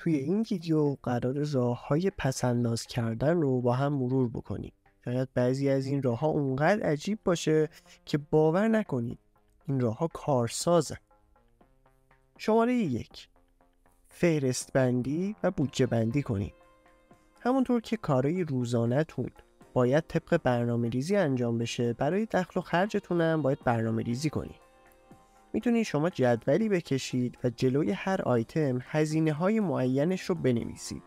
توی این ویدیو قرار راه‌های پس‌انداز کردن رو با هم مرور بکنیم. شاید بعضی از این راه‌ها اونقدر عجیب باشه که باور نکنید این راه‌ها کارسازن. شماره 1: فهرست بندی و بودجه بندی کنید. همونطور که کارهای روزانه‌تون باید طبق برنامه‌ریزی انجام بشه، برای دخل و خرجتون هم باید برنامه‌ریزی کنید. میتونید شما جدولی بکشید و جلوی هر آیتم هزینه‌های معینش رو بنویسید.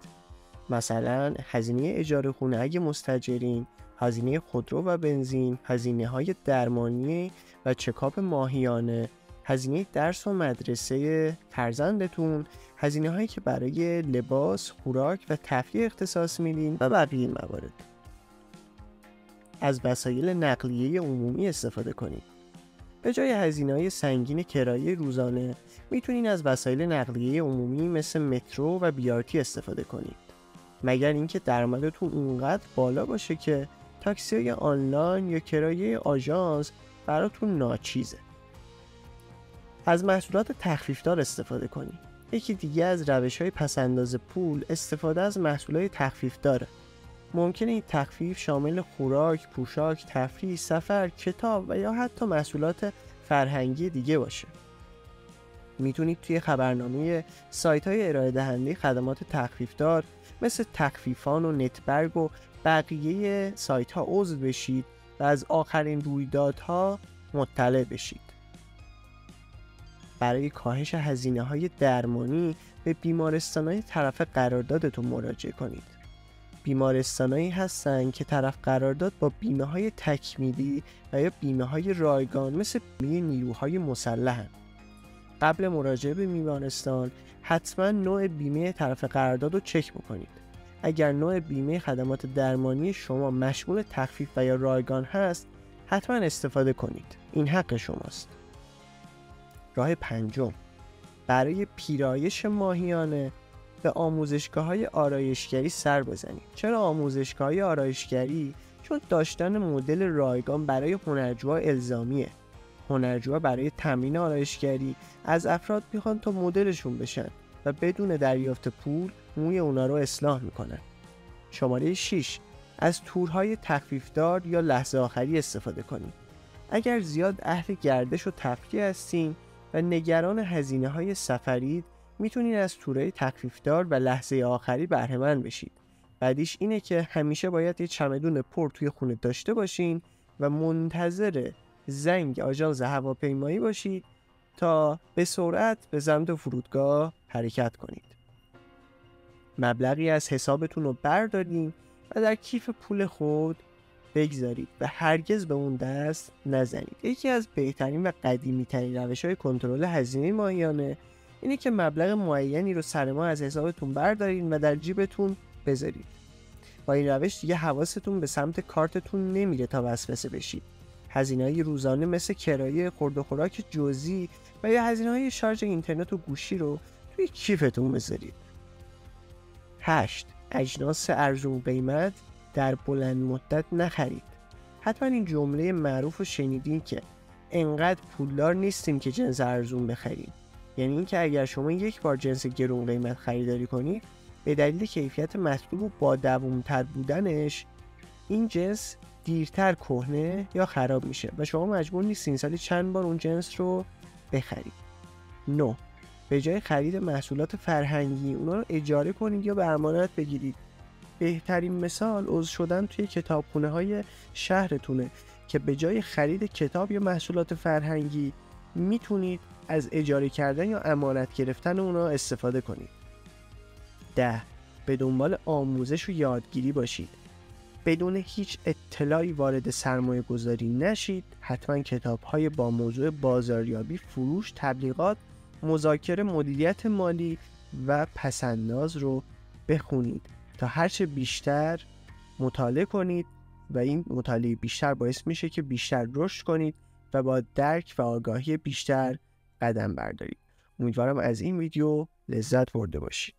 مثلا هزینه اجاره خونه اگه مستاجرین، هزینه خودرو و بنزین، هزینه‌های درمانی و چکاپ ماهیانه، هزینه درس و مدرسه فرزندتون، هزینه‌هایی که برای لباس، خوراک و تفریح اختصاص میدین و بقیه موارد. از وسایل نقلیه عمومی استفاده کنید. به جای هزینه‌های سنگین کرایه روزانه میتونین از وسایل نقلیه عمومی مثل مترو و BRT استفاده کنید. مگر اینکه درآمدتون اونقدر بالا باشه که تاکسی‌های آنلاین یا کرایه آژانس براتون ناچیزه. از محصولات تخفیفدار استفاده کنید. یکی دیگه از روش‌های پس‌انداز پول استفاده از محصولات تخفیفداره. ممکنه این تخفیف شامل خوراک، پوشاک، تفریح، سفر، کتاب و یا حتی محصولات فرهنگی دیگه باشه. میتونید توی خبرنامه سایت‌های ارائه دهنده خدمات تخفیفدار مثل تخفیفان و نتبرگ و بقیه سایت‌ها عضو بشید و از آخرین رویدادها مطلع بشید. برای کاهش هزینه‌های درمانی به بیمارستان‌های طرف قراردادتون مراجعه کنید. بیمارستانایی هستن که طرف قرارداد با بیمه‌های تکمیلی و یا بیمه‌های رایگان مثل بیمه نیروهای مسلحن. قبل مراجعه به بیمارستان حتما نوع بیمه طرف قرارداد رو چک بکنید. اگر نوع بیمه خدمات درمانی شما مشمول تخفیف و یا رایگان هست، حتما استفاده کنید. این حق شماست. راه 5: برای پیرایش ماهیانه به آموزشگاه‌های آرایشگری سر بزنید. چرا آموزشگاه‌های آرایشگری؟ چون داشتن مدل رایگان برای هنرجوها الزامیه. هنرجوها برای تمرین آرایشگری از افراد میخوان تا مدلشون بشن و بدون دریافت پول موی اونا رو اصلاح میکنن. شماره 6: از تورهای تخفیفدار یا لحظه آخری استفاده کنید. اگر زیاد اهل گردش و تفریح هستین و نگران هزینه‌های سفرید، میتونید از تورهای تخفیفدار و لحظه آخری بهره مند بشید. بعدیش اینه که همیشه باید یه چمدون پر توی خونه داشته باشین و منتظر زنگ آژانس هواپیمایی باشید تا به سرعت به سمت فرودگاه حرکت کنید. مبلغی از حسابتون رو بردارین و در کیف پول خود بگذارید و هرگز به اون دست نزنید. یکی از بهترین و قدیمی ترین روش‌های کنترل هزینه ماهیانه اینه که مبلغ معینی رو سر ماه از حسابتون بردارین و در جیبتون بذارید. با این روش دیگه حواستون به سمت کارتتون نمیره تا وسوسه بشید. هزینه‌های روزانه مثل کرایه، خورد و خوراک جزئی و یا هزینه‌های شارژ اینترنت و گوشی رو توی کیفتون بذارید. 8: اجناس ارزون قیمت در بلند مدت نخرید. حتما این جمله معروف رو شنیدین که انقدر پولدار نیستیم که جنس ارزون بخریم. یعنی این که اگر شما یک بار جنس گرون قیمت خریداری کنید، به دلیل کیفیت مطلوب و با دوام‌تر بودنش این جنس دیرتر کهنه یا خراب میشه و شما مجبور نیستین سالی چند بار اون جنس رو بخرید. 9: به جای خرید محصولات فرهنگی اونا رو اجاره کنید یا به امانت بگیرید. بهترین مثال عضو شدن توی کتابخونه‌های شهرتونه که به جای خرید کتاب یا محصولات فرهنگی میتونید از اجاره کردن یا امانت گرفتن اونا استفاده کنید. 10: به دنبال آموزش و یادگیری باشید. بدون هیچ اطلاعی وارد سرمایه گذاری نشید. حتما کتاب‌های با موضوع بازاریابی، فروش، تبلیغات، مذاکره، مدیریت مالی و پس‌انداز رو بخونید تا هرچه بیشتر مطالعه کنید و این مطالعه بیشتر باعث میشه که بیشتر رشد کنید و با درک و آگاهی بیشتر قدم بردارید. امیدوارم از این ویدیو لذت برده باشید.